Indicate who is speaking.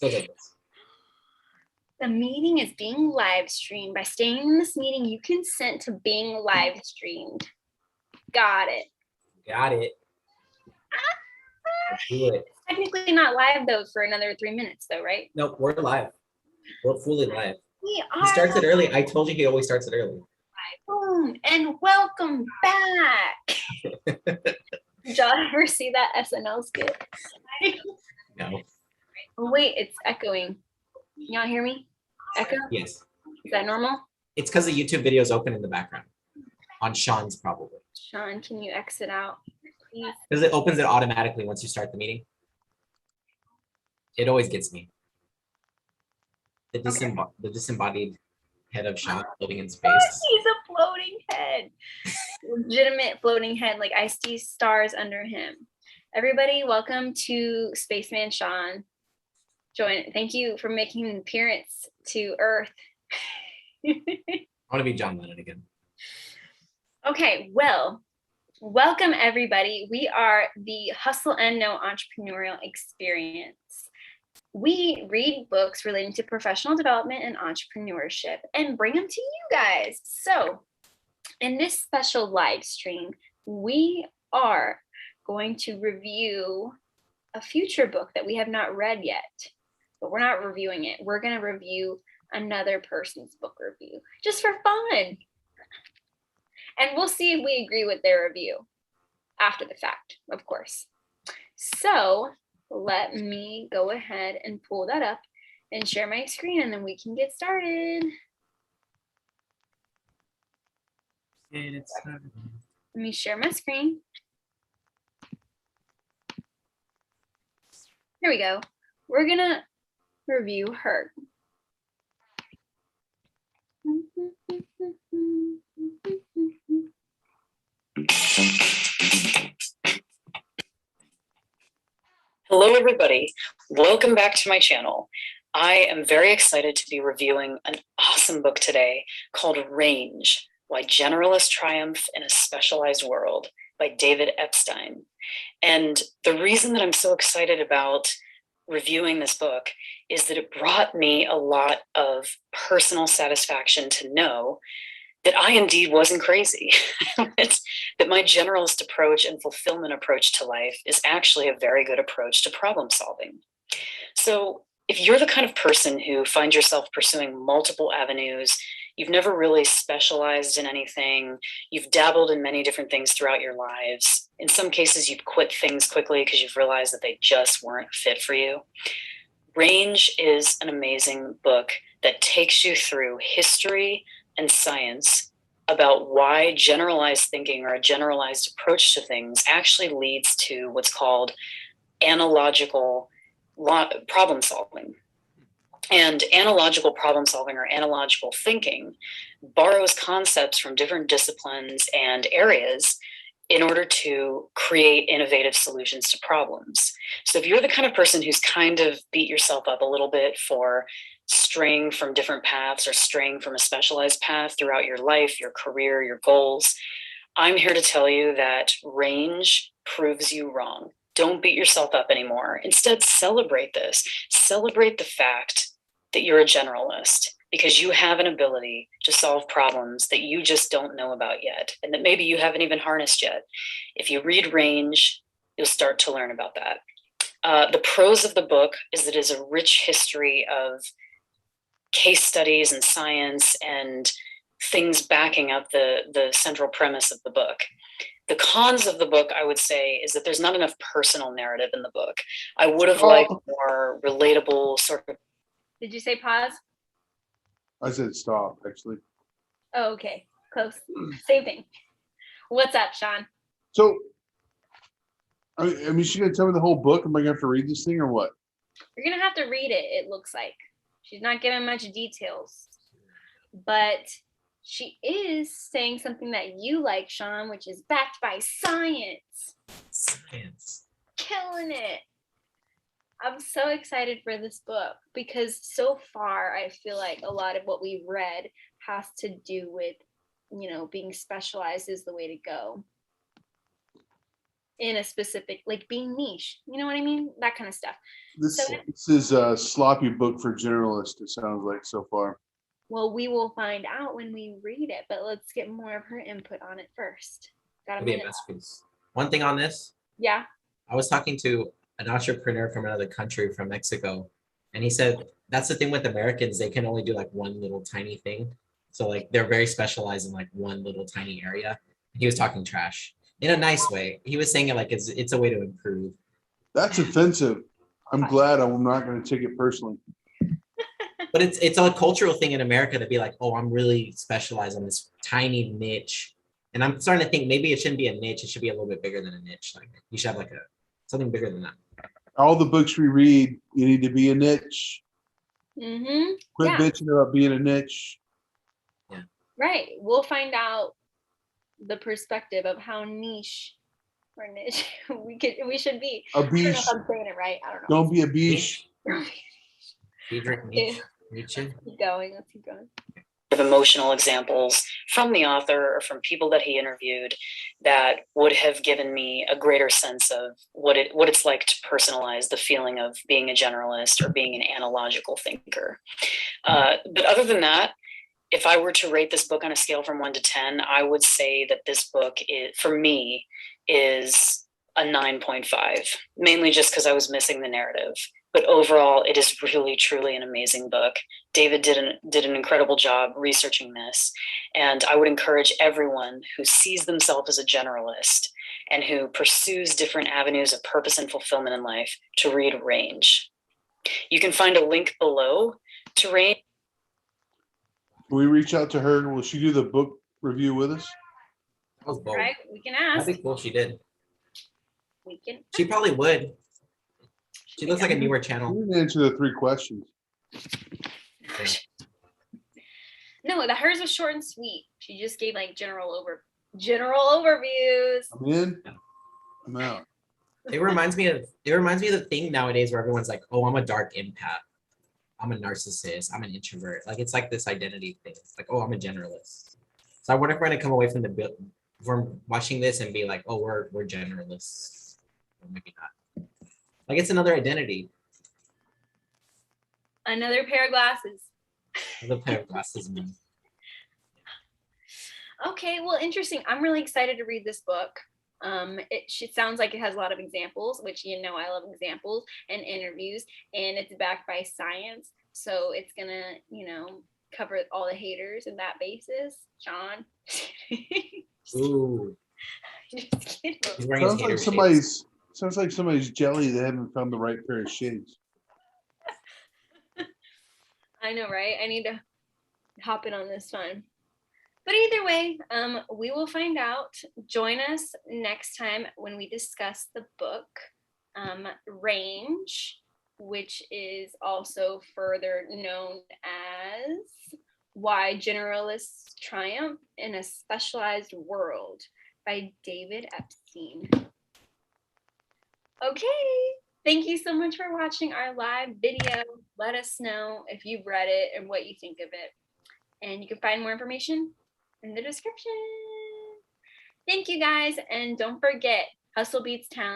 Speaker 1: goes like this.
Speaker 2: The meeting is being live streamed. By staying in this meeting, you consent to being live streamed. Got it.
Speaker 1: Got it. Let's do it.
Speaker 2: Technically not live though for another 3 minutes though, right?
Speaker 1: No, we're live. We're fully live.
Speaker 2: We are.
Speaker 1: He starts it early. I told you he always starts it early.
Speaker 2: Boom, and welcome back. Did y'all ever see that SNL skit?
Speaker 1: No.
Speaker 2: Oh, wait, it's echoing. Y'all hear me? Echo?
Speaker 1: Yes.
Speaker 2: Is that normal?
Speaker 1: It's because the YouTube video is open in the background. On Sean's probably.
Speaker 2: Sean, can you exit out, please?
Speaker 1: Because it opens it automatically once you start the meeting. It always gets me. The disembodied head of Sean floating in space.
Speaker 2: He's a floating head. Legitimate floating head, like I see stars under him. Everybody, welcome to Spaceman Sean. Thank you for making an appearance to Earth.
Speaker 1: I want to be John Lennon again.
Speaker 2: Okay, well, welcome everybody. We are the Hustle and Know Entrepreneurial Experience. We read books relating to professional development and entrepreneurship and bring them to you guys. So in this special live stream, we are going to review a future book that we have not read yet, but we're not reviewing it. We're going to review another person's book review just for fun. And we'll see if we agree with their review after the fact, of course. So let me go ahead and pull that up and share my screen, and then we can get started. Let me share my screen. Here we go. We're gonna review her.
Speaker 3: Hello, everybody. Welcome back to my channel. I am very excited to be reviewing an awesome book today called Range: Why Generalists Triumph in a Specialized World by David Epstein. And the reason that I'm so excited about reviewing this book is that it brought me a lot of personal satisfaction to know that I indeed wasn't crazy, that my generalist approach and fulfillment approach to life is actually a very good approach to problem solving. So if you're the kind of person who finds yourself pursuing multiple avenues, you've never really specialized in anything, you've dabbled in many different things throughout your lives, in some cases you've quit things quickly because you've realized that they just weren't fit for you, Range is an amazing book that takes you through history and science about why generalized thinking or a generalized approach to things actually leads to what's called analogical problem solving. And analogical problem solving or analogical thinking borrows concepts from different disciplines and areas in order to create innovative solutions to problems. So if you're the kind of person who's kind of beat yourself up a little bit for straying from different paths or straying from a specialized path throughout your life, your career, your goals, I'm here to tell you that Range proves you wrong. Don't beat yourself up anymore. Instead, celebrate this. Celebrate the fact that you're a generalist, because you have an ability to solve problems that you just don't know about yet, and that maybe you haven't even harnessed yet. If you read Range, you'll start to learn about that. The prose of the book is that it is a rich history of case studies and science and things backing up the central premise of the book. The cons of the book, I would say, is that there's not enough personal narrative in the book. I would have liked more relatable sort of.
Speaker 2: Did you say pause?
Speaker 4: I said stop, actually.
Speaker 2: Oh, okay. Close. Same thing. What's up, Sean?
Speaker 4: So, I mean, she's going to tell me the whole book? Am I going to have to read this thing or what?
Speaker 2: You're going to have to read it, it looks like. She's not giving much details. But she is saying something that you like, Sean, which is backed by science.
Speaker 1: Science.
Speaker 2: Killing it. I'm so excited for this book because so far I feel like a lot of what we've read has to do with, being specialized is the way to go. in a specific, like being niche. You know what I mean? That kind of stuff.
Speaker 4: This,
Speaker 2: So-
Speaker 4: this is a sloppy book for generalists, it sounds like so far.
Speaker 2: Well, we will find out when we read it, but let's get more of her input on it first. Got a
Speaker 1: It'll be a
Speaker 2: minute?
Speaker 1: masterpiece. One thing on this,
Speaker 2: Yeah.
Speaker 1: I was talking to an entrepreneur from another country, from Mexico, and he said that's the thing with Americans, they can only do like one little tiny thing. So like they're very specialized in like one little tiny area. He was talking trash in a nice way. He was saying it like it's a way to improve.
Speaker 4: That's offensive. I'm glad I'm not going to take it personally.
Speaker 1: But it's a cultural thing in America to be like, oh, I'm really specialized on this tiny niche. And I'm starting to think maybe it shouldn't be a niche, it should be a little bit bigger than a niche. Like you should have like something bigger than that.
Speaker 4: All the books we read, you need to be a niche.
Speaker 2: Mm-hmm.
Speaker 4: Quit
Speaker 2: Yeah.
Speaker 4: bitching about being a niche.
Speaker 2: Right. We'll find out the perspective of how niche or niche we should be.
Speaker 4: A
Speaker 2: I don't know
Speaker 4: beach.
Speaker 2: if I'm saying it right. I don't know.
Speaker 4: Don't be a beach.
Speaker 1: Friedrich
Speaker 2: Okay.
Speaker 1: Nietzsche.
Speaker 2: Let's keep going. Let's keep going.
Speaker 3: Of emotional examples from the author or from people that he interviewed that would have given me a greater sense of what it's like to personalize the feeling of being a generalist or being an analogical thinker. But other than that, if I were to rate this book on a scale from 1 to 10, I would say that this book for me is a 9.5, mainly just because I was missing the narrative. But overall, it is really, truly an amazing book. David did an incredible job researching this. And I would encourage everyone who sees themselves as a generalist and who pursues different avenues of purpose and fulfillment in life to read Range. You can find a link below to Range.
Speaker 4: Can we reach out to her? Will she do the book review with us?
Speaker 1: That was bold.
Speaker 2: Right? We can ask.
Speaker 1: That'd be cool. She did.
Speaker 2: We can.
Speaker 1: She probably would. She looks like a newer
Speaker 4: She
Speaker 1: channel.
Speaker 4: didn't answer the 3 questions.
Speaker 2: No, hers was short and sweet. She just gave like general overviews.
Speaker 4: I'm in. I'm out.
Speaker 1: It reminds me of the thing nowadays where everyone's like, oh, I'm a dark empath. I'm a narcissist. I'm an introvert. Like it's like this identity thing. It's like, oh, I'm a generalist. So I wonder if we're gonna come away from watching this and be like, oh, we're generalists. Or maybe not. Like it's another identity.
Speaker 2: Another pair of glasses.
Speaker 1: The pair of glasses, man.
Speaker 2: Okay, well, interesting. I'm really excited to read this book. It sounds like it has a lot of examples, which I love examples and interviews, and it's backed by science. So it's gonna, cover all the haters in that basis. John.
Speaker 1: Ooh,
Speaker 2: Just kidding.
Speaker 1: he's wearing his
Speaker 4: Sounds
Speaker 1: hater
Speaker 4: like
Speaker 1: shades.
Speaker 4: somebody's jelly. They haven't found the right pair of shades.
Speaker 2: I know, right? I need to hop in on this fun. But either way, we will find out. Join us next time when we discuss the book Range, which is also further known as Why Generalists Triumph in a Specialized World by David Epstein. Okay. Thank you so much for watching our live video. Let us know if you've read it and what you think of it. And you can find more information in the description. Thank you guys. And don't forget, Hustle Beats Talent.